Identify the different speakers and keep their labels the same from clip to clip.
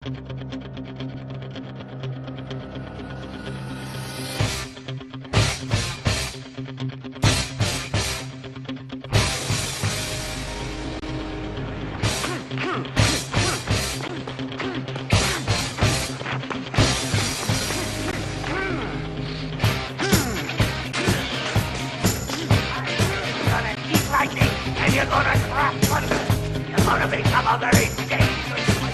Speaker 1: And you're gonna crack thunder. You're gonna become a very dangerous person.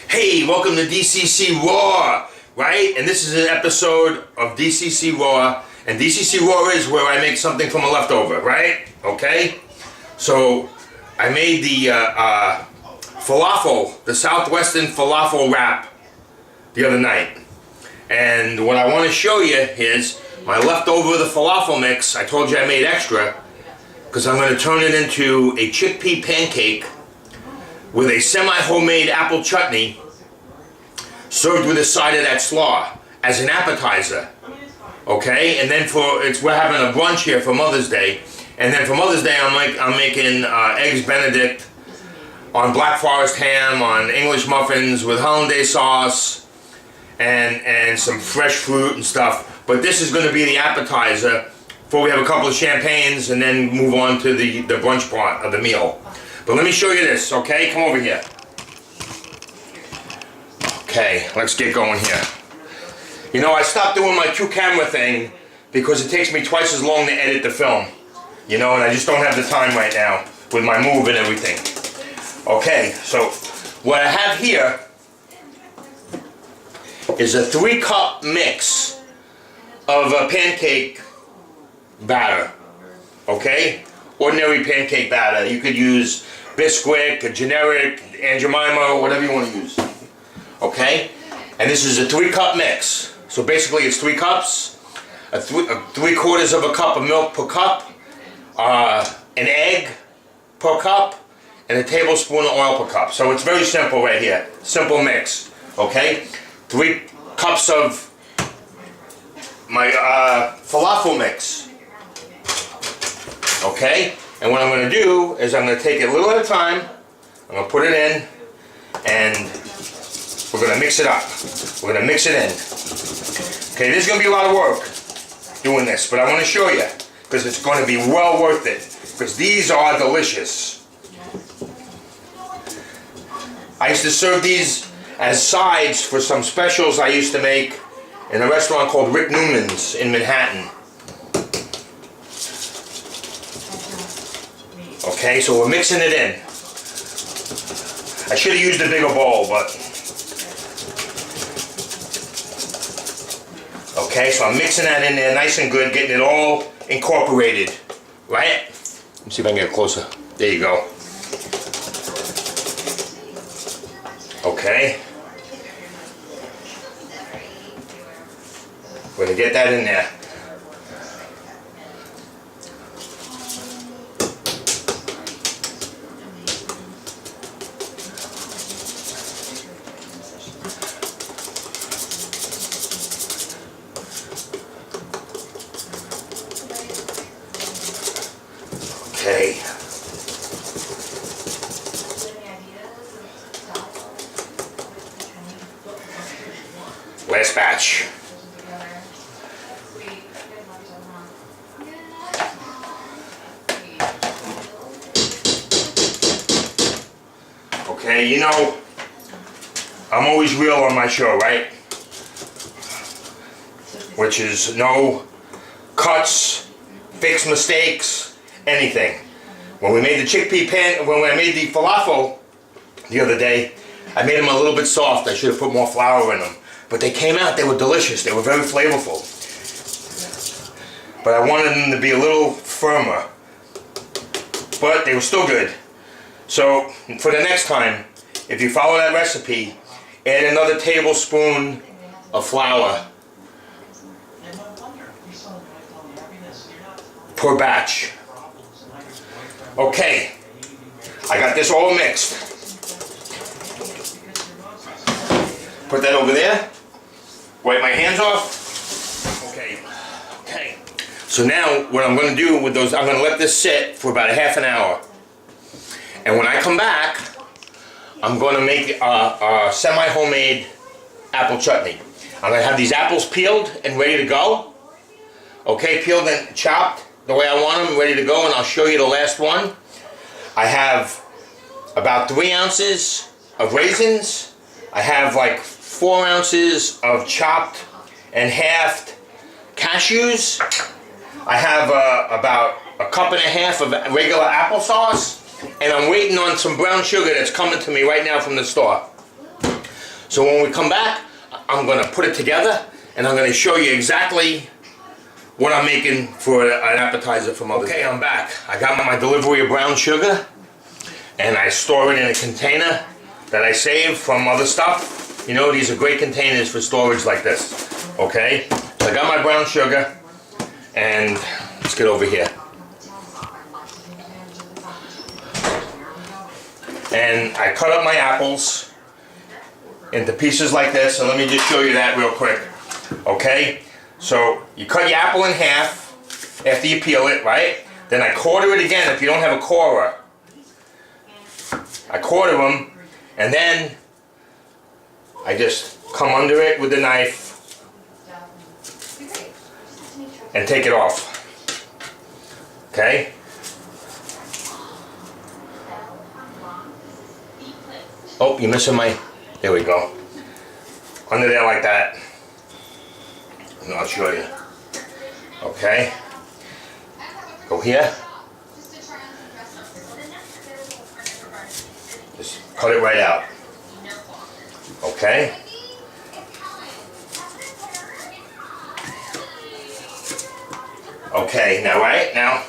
Speaker 2: Hey, welcome to D.C.C.Raw, right? And this is an episode of D.C.C.Raw, and D.C.C.Raw is where I make something from a leftover, right? Okay? So, I made the falafel, the Southwestern falafel wrap the other night. And what I want to show you is my leftover the falafel mix. I told you I made extra because I'm going to turn it into a chickpea pancake with a semi-homemade apple chutney served with a side of that slaw as an appetizer. Okay? And then we're having a brunch here for Mother's Day. And then for Mother's Day I'm making eggs Benedict on Black Forest ham, on English muffins with hollandaise sauce, and some fresh fruit and stuff. But this is going to be the appetizer before we have a couple of champagnes and then move on to the brunch part of the meal. But let me show you this, okay? Come over here. Okay, let's get going here. You know, I stopped doing my two-camera thing because it takes me twice as long to edit the film. You know, and I just don't have the time right now with my move and everything. Okay, so what I have here is a 3-cup mix of a pancake batter. Okay? Ordinary pancake batter. You could use Bisquick, a generic, Aunt Jemima, whatever you want to use. Okay? And this is a 3-cup mix. So basically it's 3 cups, 3/4 of a cup of milk per cup, an egg per cup, and a tablespoon of oil per cup. So it's very simple right here. Simple mix. Okay? 3 cups of my falafel mix. Okay? And what I'm going to do is I'm going to take it a little at a time. I'm going to put it in, and we're going to mix it up. We're going to mix it in. Okay, this is going to be a lot of work doing this, but I want to show you because it's going to be well worth it because these are delicious. I used to serve these as sides for some specials I used to make in a restaurant called Rick Newman's in Manhattan. Okay, so we're mixing it in. I should have used a bigger bowl, but... Okay, so I'm mixing that in there nice and good, getting it all incorporated, right? Let me see if I can get closer. There you go. Okay. We're going to get that in there. Okay. Last batch. Okay, you know, I'm always real on my show, right? Which is no cuts, fix mistakes, anything. When we made the when I made the falafel the other day, I made them a little bit soft. I should have put more flour in them. But they came out, they were delicious. They were very flavorful. But I wanted them to be a little firmer. But they were still good. So, for the next time, if you follow that recipe, add another tablespoon of flour per batch. Okay, I got this all mixed. Put that over there. Wipe my hands off. Okay. So now what I'm going to do with those, I'm going to let this sit for about a half an hour. And when I come back, I'm going to make a semi-homemade apple chutney. I'm going to have these apples peeled and ready to go. Okay, peeled and chopped the way I want them, ready to go, and I'll show you the last one. I have about 3 ounces of raisins. I have like 4 ounces of chopped and halved cashews. I have about a cup and a half of regular applesauce, and I'm waiting on some brown sugar that's coming to me right now from the store. So when we come back, I'm going to put it together, and I'm going to show you exactly what I'm making for an appetizer for Mother's Day. Okay, I'm back. I got my delivery of brown sugar, and I store it in a container that I save from other stuff. You know, these are great containers for storage like this. Okay, so I got my brown sugar, and let's get over here. And I cut up my apples into pieces like this, and let me just show you that real quick. Okay, so you cut your apple in half after you peel it, right? Then I quarter it again if you don't have a corer. I quarter them, and then I just come under it with the knife and take it off. Okay? Oh, you're missing my... There we go. Under there like that. And I'll show you. Okay? Go here. Just cut it right out. Okay? Okay, now right now,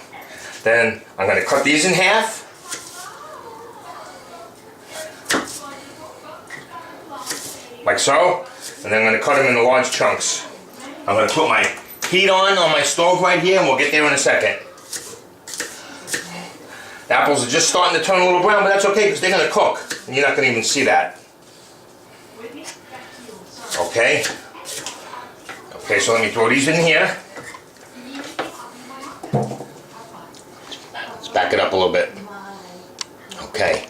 Speaker 2: then I'm going to cut these in half. Like so. And then I'm going to cut them into large chunks. I'm going to put my heat on my stove right here, and we'll get there in a second. The apples are just starting to turn a little brown, but that's okay because they're going to cook. And you're not going to even see that. Okay. Okay, so let me throw these in here. Let's back it up a little bit. Okay.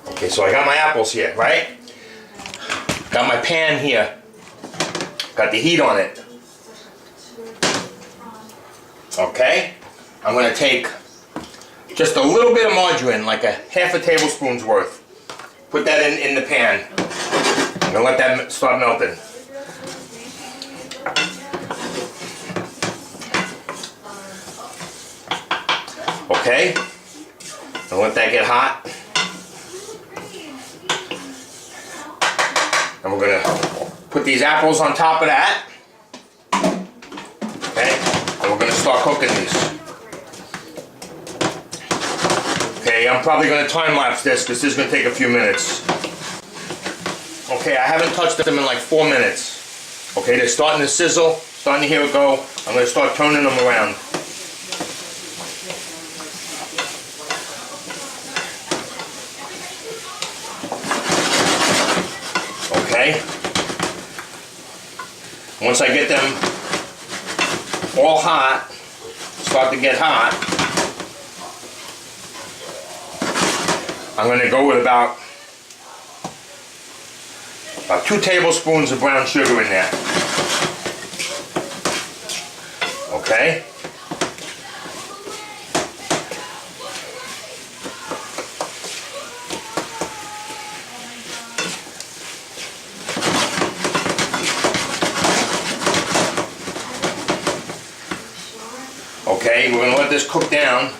Speaker 2: Okay, so I got my apples here, right? Got my pan here. Got the heat on it. Okay. I'm going to take just a little bit of margarine, like a half a tablespoon's worth. Put that in the pan. I'm going to let that start melting. Okay. I'll let that get hot. And we're going to put these apples on top of that. Okay. And we're going to start cooking these. Okay, I'm probably going to time lapse this because this is going to take a few minutes. Okay, I haven't touched them in like 4 minutes. Okay, they're starting to sizzle, starting to hear it go. I'm going to start turning them around. Okay. Once I get them all hot, start to get hot, I'm going to go with about 2 tablespoons of brown sugar in there. Okay? Okay, we're going to let this cook down.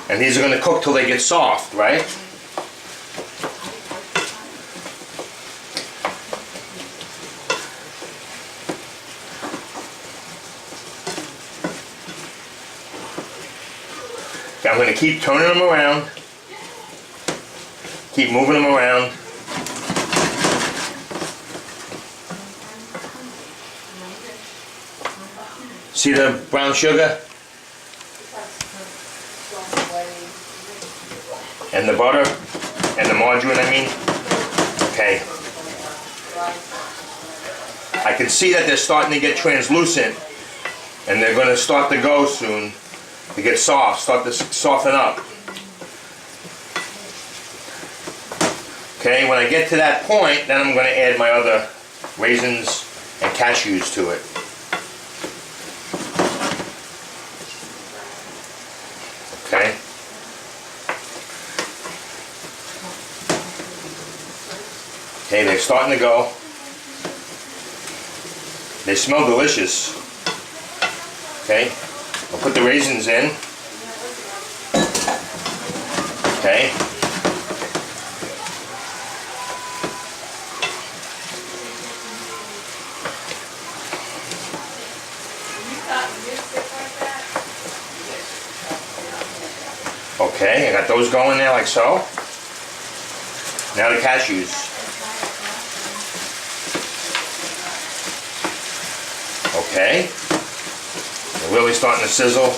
Speaker 2: And these are going to cook till they get soft, right? Okay, I'm going to keep turning them around. Keep moving them around. See the brown sugar? And the butter? And the margarine, I mean? Okay. I can see that they're starting to get translucent, and they're going to start to go soon to get soft, start to soften up. Okay, when I get to that point, then I'm going to add my other raisins and cashews to it. Okay. Okay, they're starting to go. They smell delicious. Okay, I'll put the raisins in. Okay. Okay, I got those going there like so. Now the cashews. Okay, they're really starting to sizzle.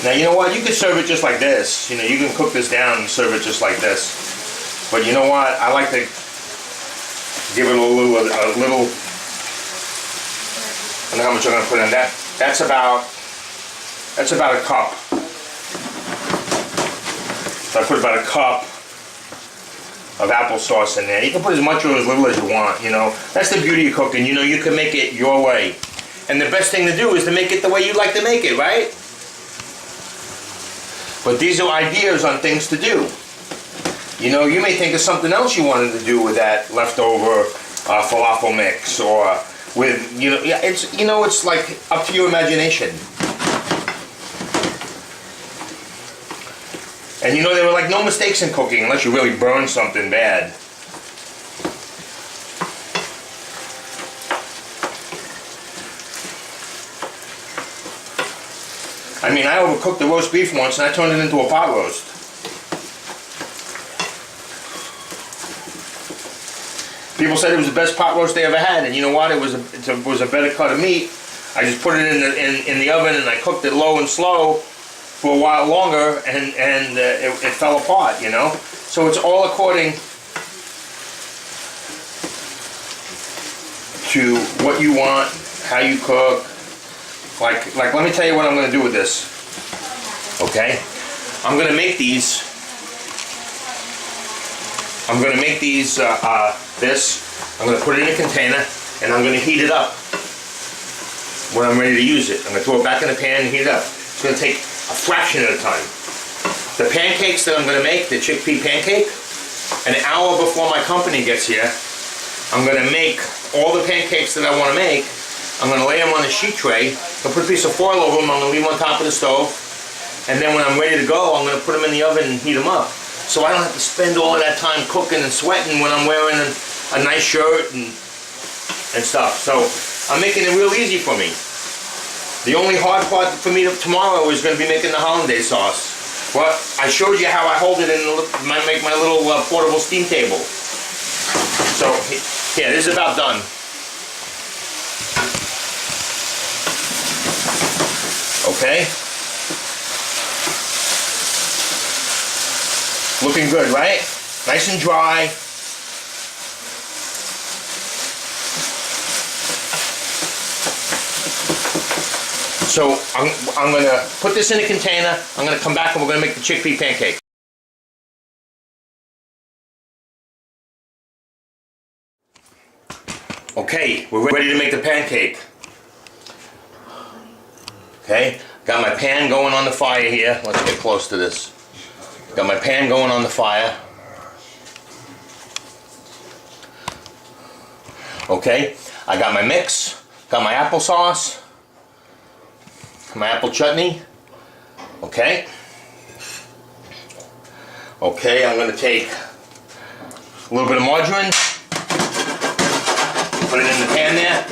Speaker 2: Now you know what, you can serve it just like this. You know, you can cook this down and serve it just like this. But you know what, I like to give it a little, I don't know how much I'm going to put in that. That's about a cup. So I put about a cup of applesauce in there. You can put as much or as little as you want, you know. That's the beauty of cooking, you know, you can make it your way. And the best thing to do is to make it the way you like to make it, right? But these are ideas on things to do. You know, you may think of something else you wanted to do with that leftover falafel mix, or with, you know, yeah, it's, you know, it's like up to your imagination. And you know, there were like no mistakes in cooking unless you really burn something bad. I mean, I overcooked the roast beef once and I turned it into a pot roast. People said it was the best pot roast they ever had, and you know what? It was a better cut of meat. I just put it in the oven and I cooked it low and slow for a while longer, and it fell apart, you know? So it's all according to what you want, how you cook. Like let me tell you what I'm going to do with this. Okay? I'm going to make these. I'm going to make these, I'm going to put it in a container and I'm going to heat it up when I'm ready to use it. I'm going to throw it back in the pan and heat it up. It's going to take a fraction of the time. The pancakes that I'm going to make, the chickpea pancake, an hour before my company gets here, I'm going to make all the pancakes that I want to make. I'm going to lay them on a sheet tray. I'll put a piece of foil over them. I'm going to leave them on top of the stove. And then when I'm ready to go, I'm going to put them in the oven and heat them up. So I don't have to spend all of that time cooking and sweating when I'm wearing a nice shirt and stuff. So I'm making it real easy for me. The only hard part for me tomorrow is going to be making the hollandaise sauce. Well, I showed you how I hold it and make my little portable steam table. So, yeah, this is about done. Okay. Looking good, right? Nice and dry. So I'm going to put this in a container. I'm going to come back and we're going to make the chickpea pancake. Okay, we're ready to make the pancake. Okay, got my pan going on the fire here. Let's get close to this. Got my pan going on the fire. Okay, I got my mix, got my applesauce, my apple chutney. Okay. Okay, I'm going to take a little bit of margarine, put it in the pan there.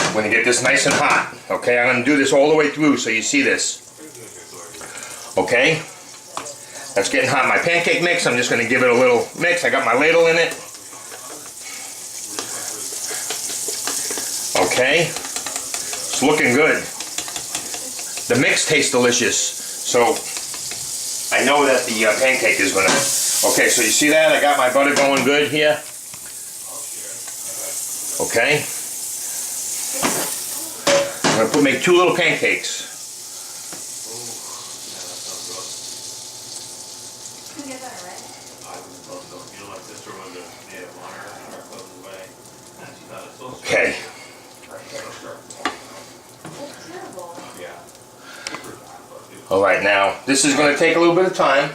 Speaker 2: I'm going to get this nice and hot. Okay, I'm going to do this all the way through so you see this. Okay, that's getting hot. My pancake mix, I'm just going to give it a little mix. I got my ladle in it. Okay, it's looking good. The mix tastes delicious. So I know that the pancake is gonna. Okay, so you see that? I got my butter going good here. Okay. I'm gonna make 2 little pancakes. Okay. All right, now this is going to take a little bit of time.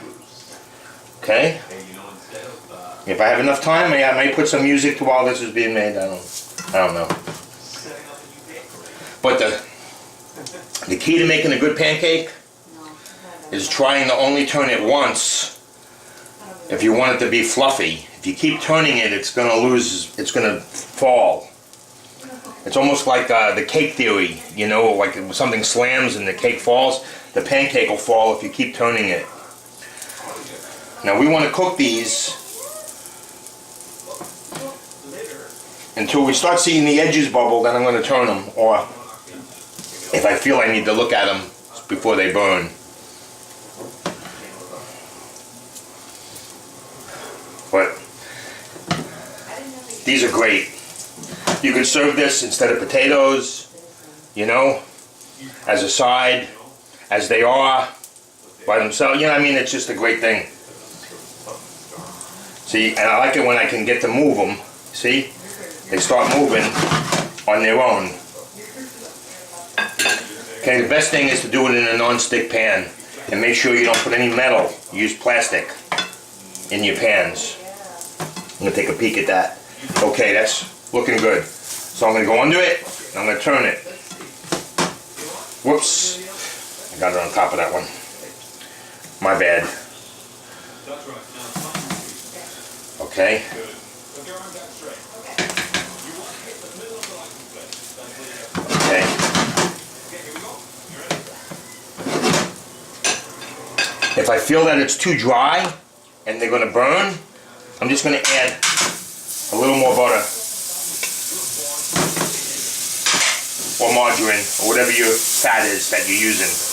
Speaker 2: Okay. If I have enough time, I may put some music to while this is being made. I don't know. But the key to making a good pancake is trying to only turn it once if you want it to be fluffy. If you keep turning it, it's going to lose, it's going to fall. It's almost like the cake theory, you know, like if something slams and the cake falls, the pancake will fall if you keep turning it. Now we want to cook these until we start seeing the edges bubble, then I'm going to turn them, or if I feel I need to look at them before they burn. But these are great. You could serve this instead of potatoes, you know, as a side, as they are, by themselves. You know what I mean? It's just a great thing. See, and I like it when I can get to move them. See? They start moving on their own. Okay, the best thing is to do it in a non-stick pan. And make sure you don't put any metal. Use plastic in your pans. I'm going to take a peek at that. Okay, that's looking good. So I'm going to go under it, and I'm going to turn it. Whoops. I got it on top of that one. My bad. Okay. Okay. If I feel that it's too dry and they're going to burn, I'm just going to add a little more butter or margarine or whatever your fat is that you're using.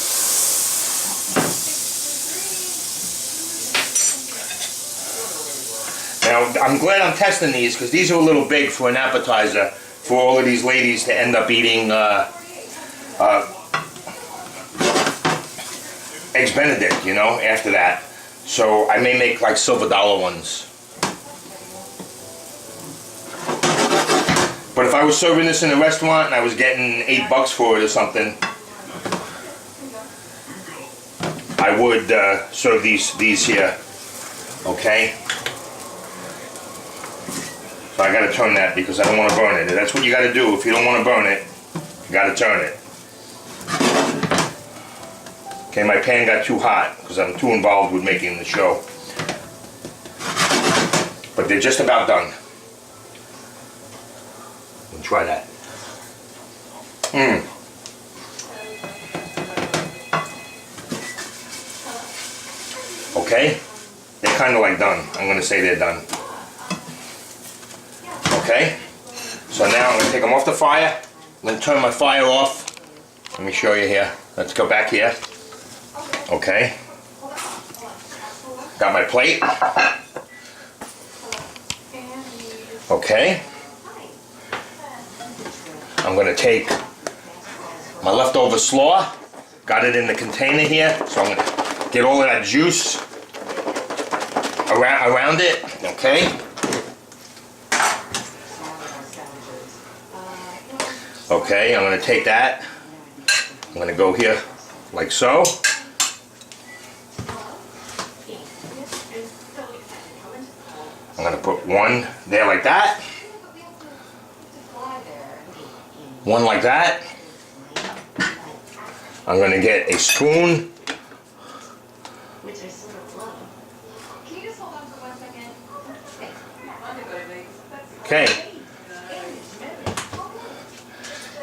Speaker 2: Now, I'm glad I'm testing these because these are a little big for an appetizer for all of these ladies to end up eating Eggs Benedict, you know, after that. So I may make like silver dollar ones. But if I was serving this in a restaurant and I was getting $8 for it or something, I would serve these here. Okay? So I gotta turn that because I don't want to burn it. And that's what you gotta do. If you don't want to burn it, you gotta turn it. Okay, my pan got too hot because I'm too involved with making the show. But they're just about done. Let me try that. Okay, they're kind of like done. I'm going to say they're done. Okay, so now I'm going to take them off the fire. I'm going to turn my fire off. Let me show you here. Let's go back here. Okay, got my plate. Okay, I'm going to take my leftover slaw. Got it in the container here, so I'm going to get all of that juice around it. Okay. Okay, I'm going to take that. I'm going to go here like so. I'm going to put one there like that. One like that. I'm going to get a spoon. Okay.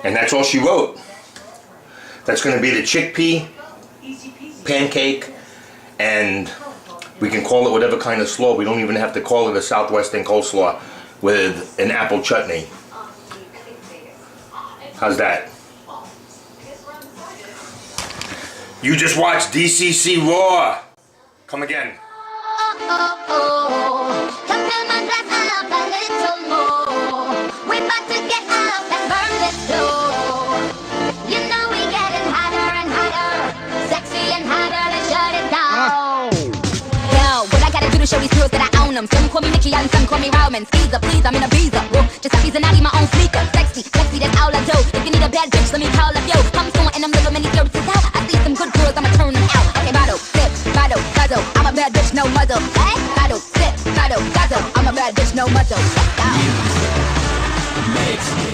Speaker 2: And that's all she wrote. That's going to be the chickpea pancake, and we can call it whatever kind of slaw. We don't even have to call it a southwestern coleslaw with an apple chutney. How's that? You just watched DCC Raw. Come again.
Speaker 3: Come fill my glass up a little more. We're about to get up and burn this door. You know we getting hotter and hotter, sexy and hotter, let's shut it down. Yo, what I gotta do to show these girls that I own them? Some call me Nikki and some call me Roman. Caesar, please, I'm in a visa. Whoa, just a piece and I need my own sneaker. Sexy, sexy, that's all I do. If you need a bad bitch, let me call up yo. I'm soon and I'm little many services out. I see some good girls, I'ma turn them out. Okay, bottle, sip, bottle, guzzle. I'm a bad bitch, no muzzle. Hey, bottle, sip, bottle, guzzle. I'm a bad bitch, no muzzle. Makes me